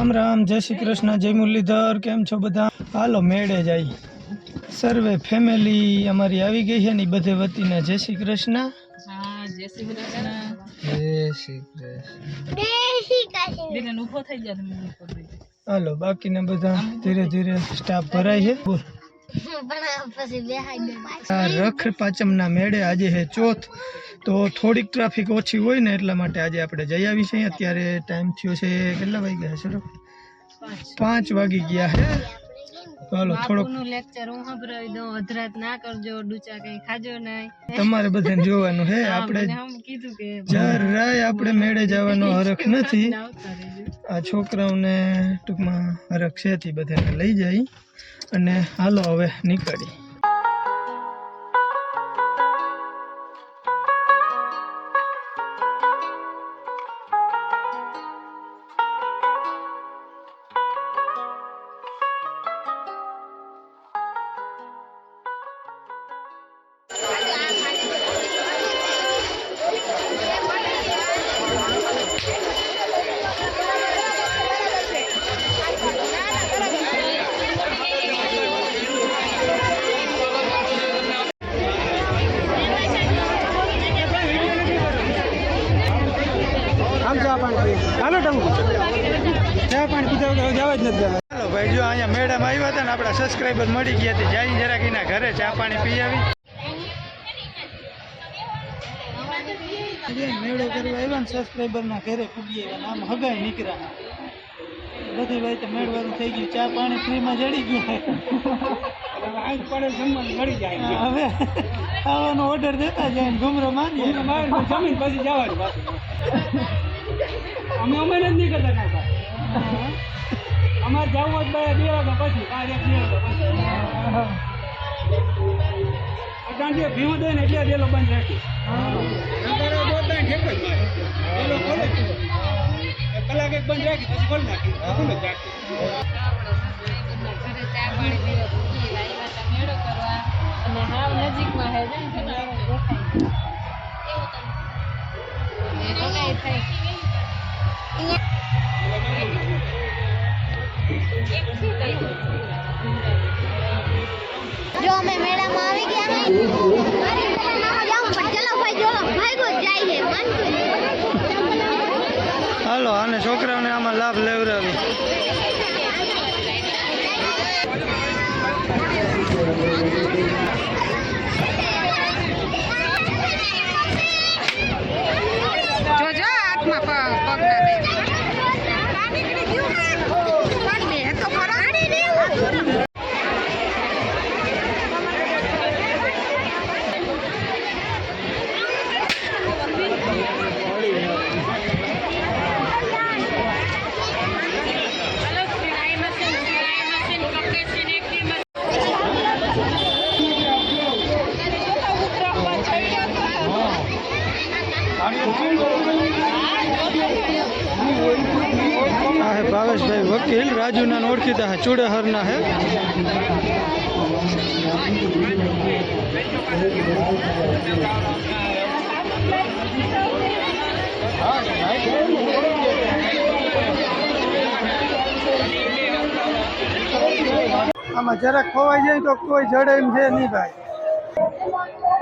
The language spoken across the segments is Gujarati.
राम राम, जय श्री कृष्ण, जय मुरलीधर। केम छो बधा? हालो मेड़े जाई। सर्वे फैमिली अमारी आवी गई है ने बधे वतीने जय श्री कृष्ण। हाँ, जय श्री कृष्ण। जय श्री कृष्ण। जय श्री कृष्ण। बेन ऊभो થઈ જા તમે ઉપર બેઠો. हालो बाकी ने बधा धीरे धीरे स्टाफ भराई है। रख पाचमना मेड़े आज है चौथ, तो थोड़ी ट्राफिक ओછી હોય ને એટલા માટે આજે આપણે જઈ આવી છે। અત્યારે ટાઈમ થયો છે કેટલા વાગ્યા છે? 5 વાગી ગયા છે। તો હાલો થોડોક બાપુનું લેક્ચર હું સંભળાવી દઉં। અધરાત ના કરજો, ડૂચા કઈ ખાજો નહીં। તમારે બધાને જોવાનું છે। આપણે હમ કીધું કે જરાય આપણે મેળે જવાનો હરખ નથી। આ છોકરાઓને ટૂંકમાં હરખ છે થી બધાને લઈ જાય અને હાલો હવે નીકળી। હાલો ભાઈ, જો અહીંયા મેડમ આવ્યા હતા ને આપણા સબસ્ક્રાઈબર મળી ગયા હતી, જાય જરાક એના ઘરે ચા પાણી પી આવી। મેળો કરવા આવ્યા ને સબસ્ક્રાઈબર ના ઘરે પૂગી આવ્યા, આમ હગાઈ નીકળ્યા બધી ભાઈ તો મેળવાનું થઈ ગયું, ચા પાણી ફ્રીમાં જડી ગયા। હવે ખાવાનો ઓર્ડર દેતા જાય ને ઘુમરો મારીએ જમીન પછી જવાનું અમે જ નહીં કરતા કાંઈ અમારે જવું જ 2 વાગ્યા પછી 2 વાગ્યા પછી ભીવું દે ને એટલે ડેલો બંધ રાખી કલાક એક બંધ રાખી પછી ખોલી નાખી મેળો કરવા અને હાવ નજીકમાં હે ને દેખાય થઈ। जो मैं मेला में આવી ગયા હે મારી મેળામાં જાઉં પણ ચલો ભાઈ જો ભાઈગો જાય છે મન હાલો આને છોકરાઓને આમાં લાભ લેવરાવી। જોજો હાથમાં પગ ના દે તો ફરાડી દેવું। भावेश भाई वकील राजू ना ओळखीता है, चूड़ेहर ना है। आमा जरा खोवाई जाए तो कोई जड़े एम है नहीं भाई,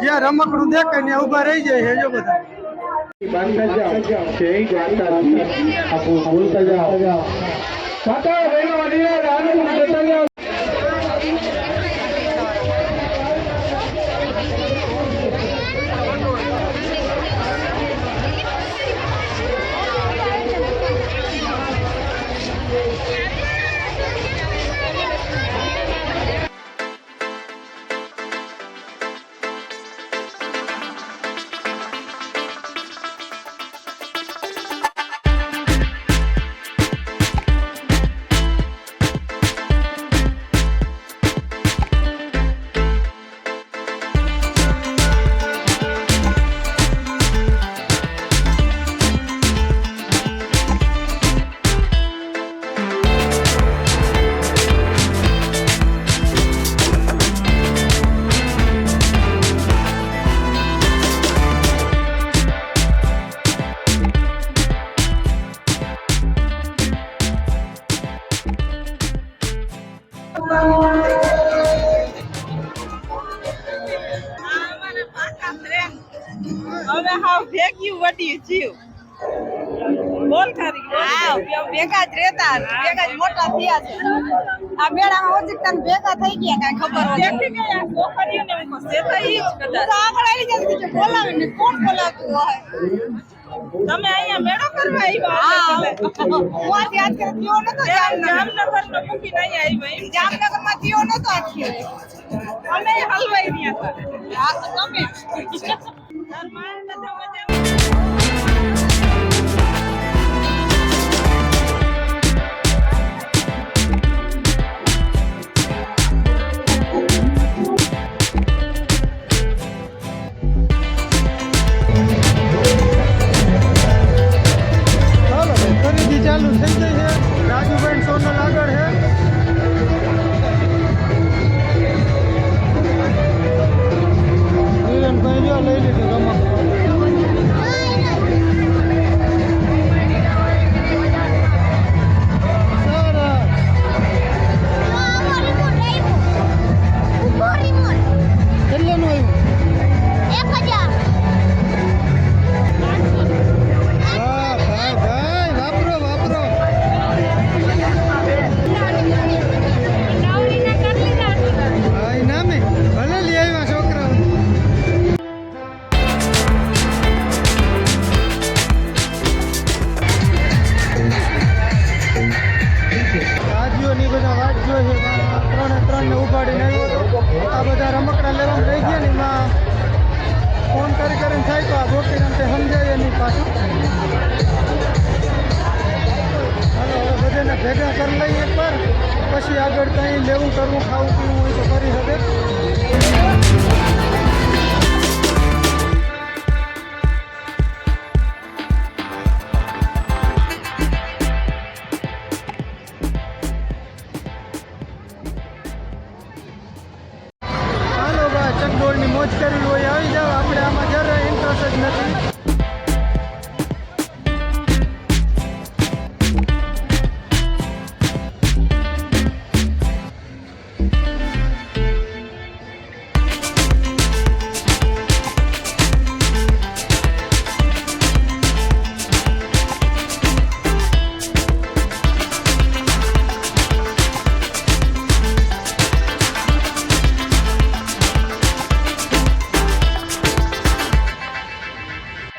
ज्यां रमकड़ू देखे ने उभा रही जाए है। जो बता હવે હાવ ભેગ્યું વટી જીવ બોલ ખરી હા ભેગા જ રહેતા ભેગા જ મોટા થયા છે આ મેળામાં ઓચિકતા ભેગા થઈ ગયા કાંઈ ખબર હોય દેખી ગયા છોકરીઓને એમ કહે તો ઈ જ કદાચ તો આગળ આવી જાય કે બોલાવે ને કોણ બોલાવતું હોય તમે અહીંયા મેળો કરવા આવ્યા હું આજે આજ કરે થયો નતો જામનગરનો મૂકીને અહીંયા આવ્યા જામનગરમાં થયો નતો આખી અમે હલવાઈ રહ્યા હતા હા તો તમે તાર મારે તો મજા ચાલુ થઈ ગઈ છે રાજુભાઈ સોનલ આગળ છે હિરણભાઈ જો લઈ લીધું રમકડું. કેટલાનું આવ્યું? વાહ ભાઈ ભાઈ વાપરો વાપરો. હા નામે ભલે લઈ આવ્યા છોકરાઓ. રાજ્યોની બધા વાંચ્યો છે ત્રણ ને ઉપાડીને આવ્યો હતો. આ બધા રમકડા લેવામાં રહી ગયા ને એમાં ફોન કરીને થાય તો આ ગોટી રમતે સમજાય નહીં પાછું. હાલો હવે બધાને ભેગા કરી લઈએ એકવાર પછી આગળ કંઈ લેવું કરવું ખાવું પીવું હોય તો કરી શકે. હાલો ભાઈ ચકડોળની મોજ કરવી હોય આવી જાવ. આપણે આમાં જરાય ઇન્ટરેસ્ટ જ નથી.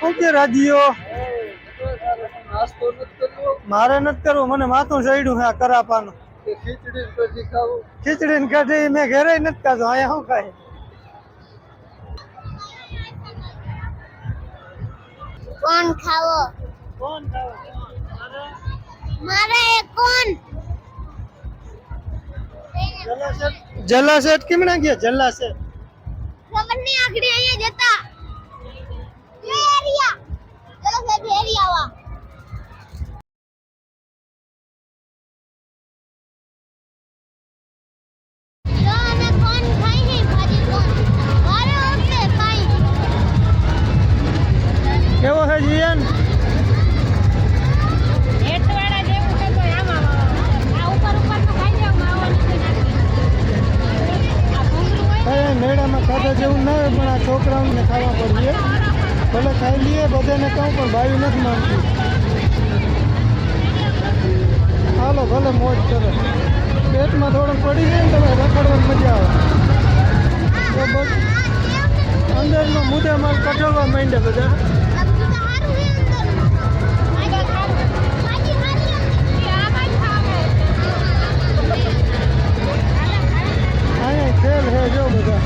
ઓકે રાજીઓ મારે નથી કરવું. મને માથું ચડ્યું છે આ કરાપાનું. ખીચડી ને કઢી મેં ઘરે નથી ખાધું. અહીંયા શું ખાય? કોણ ખાવો મારે કોણ જલાશેઠ કેમણા ગયા? જલાશેઠ ખબર નહીં આખડી અહીંયા જતા એરિયા ચલો સાહેબ એરિયા વા તો અમે કોણ ખાઈ હી ભાજી કોણ મારે ઓકે ખાઈ કેવો છે જીયન? હેઠવાળા જેવું છે તો આમાં આ ઉપર નું ખાઈ જાવ માવા નીચે નાખી આ ભૂંગળું હોય કઈ મેળામાં ખાધા જેવું ના હોય પણ આ છોકરાઓને ખાવા પડીએ. ભલે ખાઈ લઈએ બધાને કહું પણ ભાઈ નથી માનતું. હાલો ભલે મોજ કરો. પેટમાં થોડુંક પડી જાય ને તમે રખડવાની મજા આવે. તો બસ અંદરનો મુદ્દા માલ કઢાવવા માંડે બધા. અહીંયા ખેલ હે જો બધા.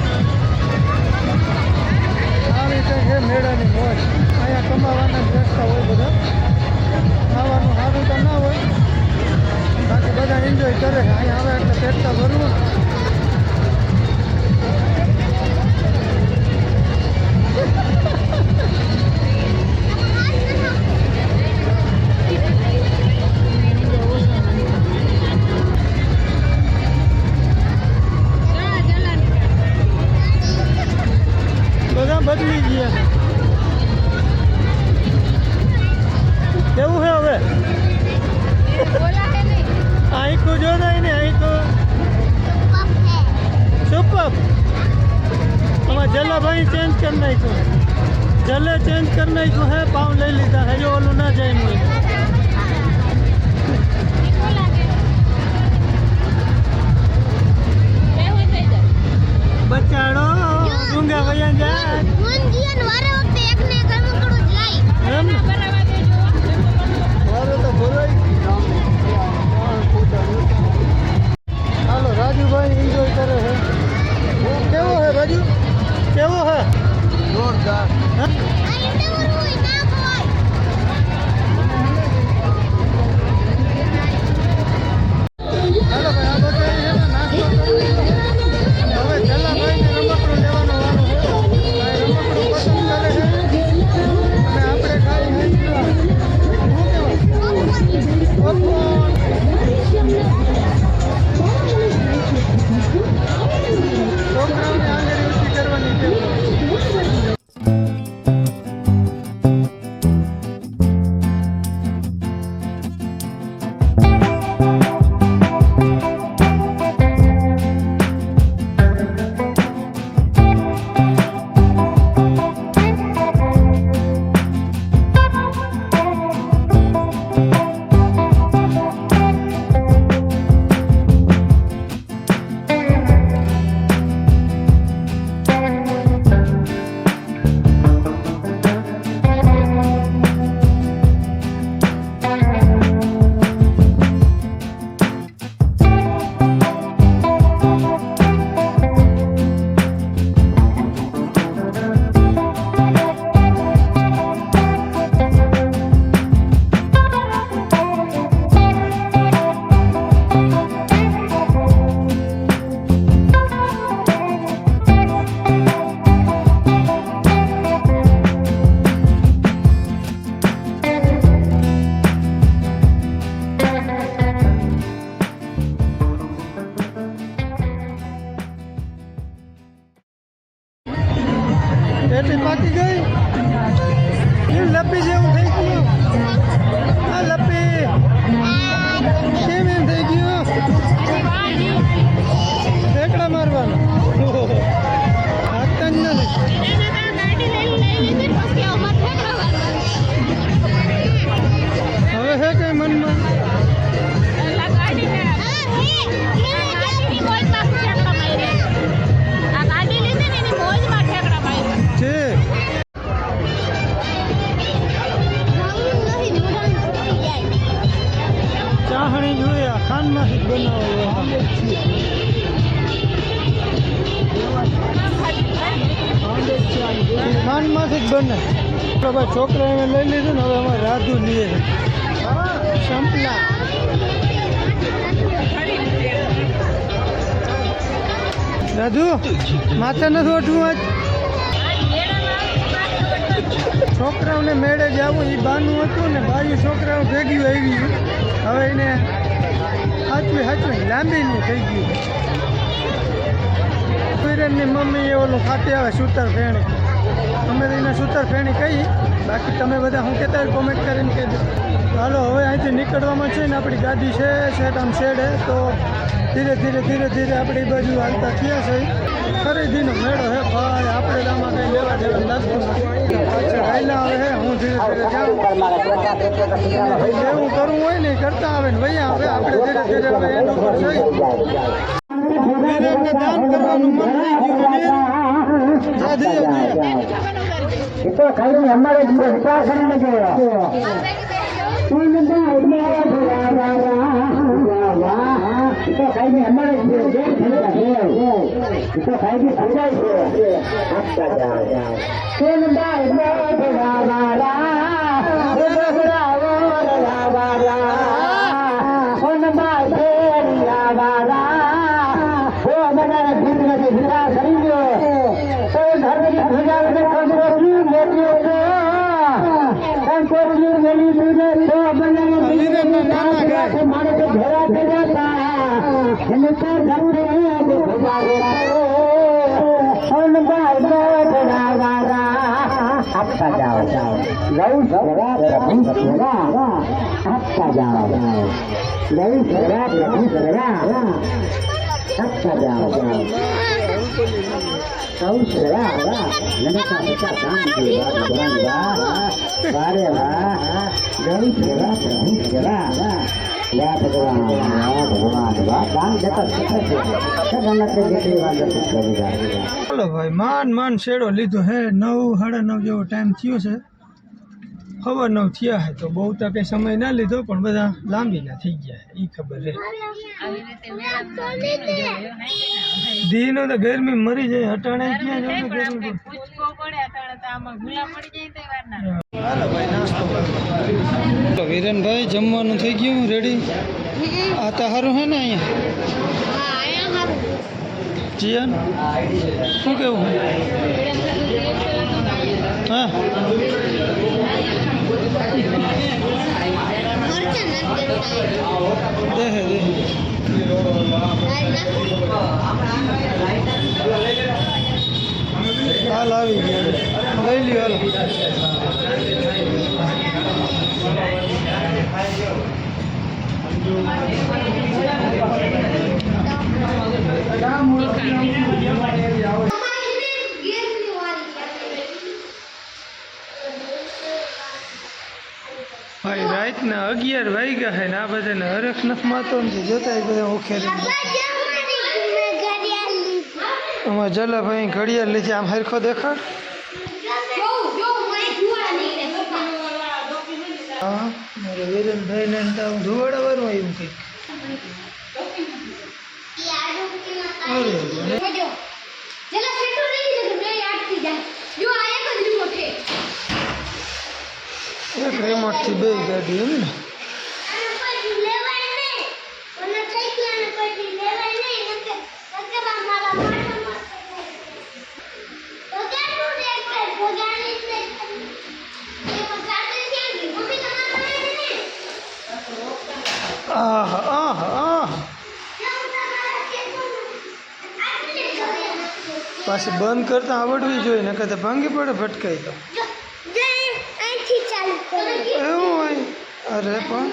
આ રીતે છે મેળાની મોજ. અહીંયા કમાવાના જ રસ્તા હોય બધા. ખાવાનું સારું તો ના હોય બાકી બધા એન્જોય કરે. અહીંયા આવે એટલે પેટ તો ભરવું. બધા બદલી ગયા છે. કેવું છે હવે? બોલા હે નહીં આંખું જો નહીં ને આંખું जला भाई चेंज करना ही तो जले चेंज करना ही तो है पाँव ले लीधा है जो ओलू ना जाए मुझे बच्चाड़ो डूंगा भैया जा મુંજીન વારે વખતે એકને ગમકડું જાય એમ ને? વારો તો ભરાઈ ગયો. હાલો રાજુભાઈ એન્જોય કરે છે કેવો હે રાજુ કેવો હે જોરદાર આ ઇન્ટરવ્યુ હોય ના હોય હાલો ભાઈ આ બધા છે ને નાસ્તો કરી લીધો. હવે જલાભાઈને રમકડું લેવાનો વારો છે ભાઈ રમકડું પસંદ કરે છે અને આપણે ખાઈ શું કહેવાય પોપકોર્ન. છોકરાઓને આંગળી ઊંચી કરવાની ટેવ હોય. પેટી પાકી ગઈ એ લપી જેવું થઈ ગયું આ લપી કેમ એમ થઈ ગયું ઠેકડા મારવાનો હાથતા જ નથી હવે હે કઈ મનમાં છે ચાહણી જોઈએ આ ખાંડમાંથી જ બનાવેલો ખાંડમાંથી જ બને તો ભાઈ છોકરા એને લઈ લીધું ને હવે અમારે રાધુ લઈએ સંપલા રાધુ માથે નથી ઓઠવું આજ છોકરાઓને મેળે જવું એ બાનું હતું ને બાયું છોકરાઓ ભેગી આવી હવે એને હાચવી લાંબી નહીં થઈ ગયું ફિરેનની મમ્મી એ ઓલું ખાતી આવે સૂતર ફેણી અમે તો એને સૂતર ફેણી કહી બાકી તમે બધા હું કહેતા હોય કોમેન્ટ કરીને કહી દો હાલો હવે અહીંથી નીકળવામાં છે ને આપણી ગાડી છે સેટ આમ શેડે તો ધીરે ધીરે આપણી બાજુ હાલતા થયા છે ખરીદીનો મેળો હે ભાઈ આપણે તો આમાં કંઈ લેવા દેવા લાગતું નથી પાછળ હાલ્યા આવે હે હું ધીરે જાઉં લેવું કરવું હોય ને એ કરતા આવે ને ભૈયા હવે આપણે ધીરે હવે એના ઉપર જઈ વીરેનને દાન કરવાનું મન થઈ ગયું तो खाली हमारे विकास में गया तो खाली हमारे तो खाली समझाई आपका जाओ लव सरा प्रभु सरा आपका जाओ लव सरा प्रभु सरा आपका जाओ કૌશ વાહ વાહ લડકા બચ્ચા કામ की बात भगवान वाह वारे वाह गौश वाह प्रभु वाह वाह भगवान वाह કામ જતા છે સગન તે જેટલી વાત કરી રહ્યા. ચાલો ભાઈ માન શેડો લીધો હે 9 9:30 જેવો ટાઈમ થયો છે. 9:15 થયા હે તો બહુ તો કંઈ સમય ના લીધો પણ બધા લાંબીના થઈ ગયા એ ખબર છે. દીનો તો ગરમી મરી જાય હટાણે ક્યાં જવું ગરમી હાલો ભાઈ નાસ્તો કરો. વિરેનભાઈ જમવાનું થઈ ગયું રેડી. આ તો સારું હે ને અહીંયા જીયન શું કેવું હા દેહે હાલ આવી ગયા લઈ લ્યો ભાઈ રાતના 11 વાગ્યા છે ને આ બધાને હરખ નથી માતો ને જોતા બધા ઓખેરી અમારા જલાભાઈ ઘડિયાળ લીધી આમ હરખો દેખાડ હા મારે વિરેનભાઈ ને ધુવાડા વાળું આવ્યું કંઈક એક રેમોટ થી બે ગાડી એમ ને પાછી બંધ કરતા આવડવી જોઈએ ને કદાચ ભાંગી પડે ભટકાઈ તો એવું હોય. અરે પણ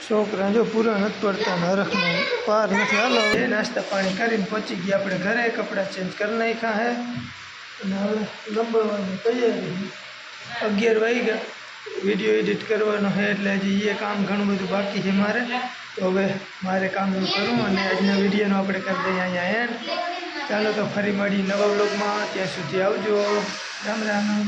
છોકરા જો પૂરા નથી પડતા ને હરખનો પાર નથી. હાલો એ નાસ્તા પાણી કરીને પહોંચી ગયા આપણે ઘરે. કપડાં ચેન્જ કરી નાખ્યા હે અને હવે લંબાવવાની તૈયારી. 11 વાગ્યા. વિડીયો એડિટ કરવાનો છે એટલે હજી એ કામ ઘણું બધું બાકી છે મારે. તો હવે મારે કામ હું કરું અને આજના વિડીયોનો આપણે કરી દઈએ અહીંયા એન્ડ. ચાલો તો ફરી મળી નવા વ્લોગમાં. ત્યાં સુધી આવજો. રામ રામ.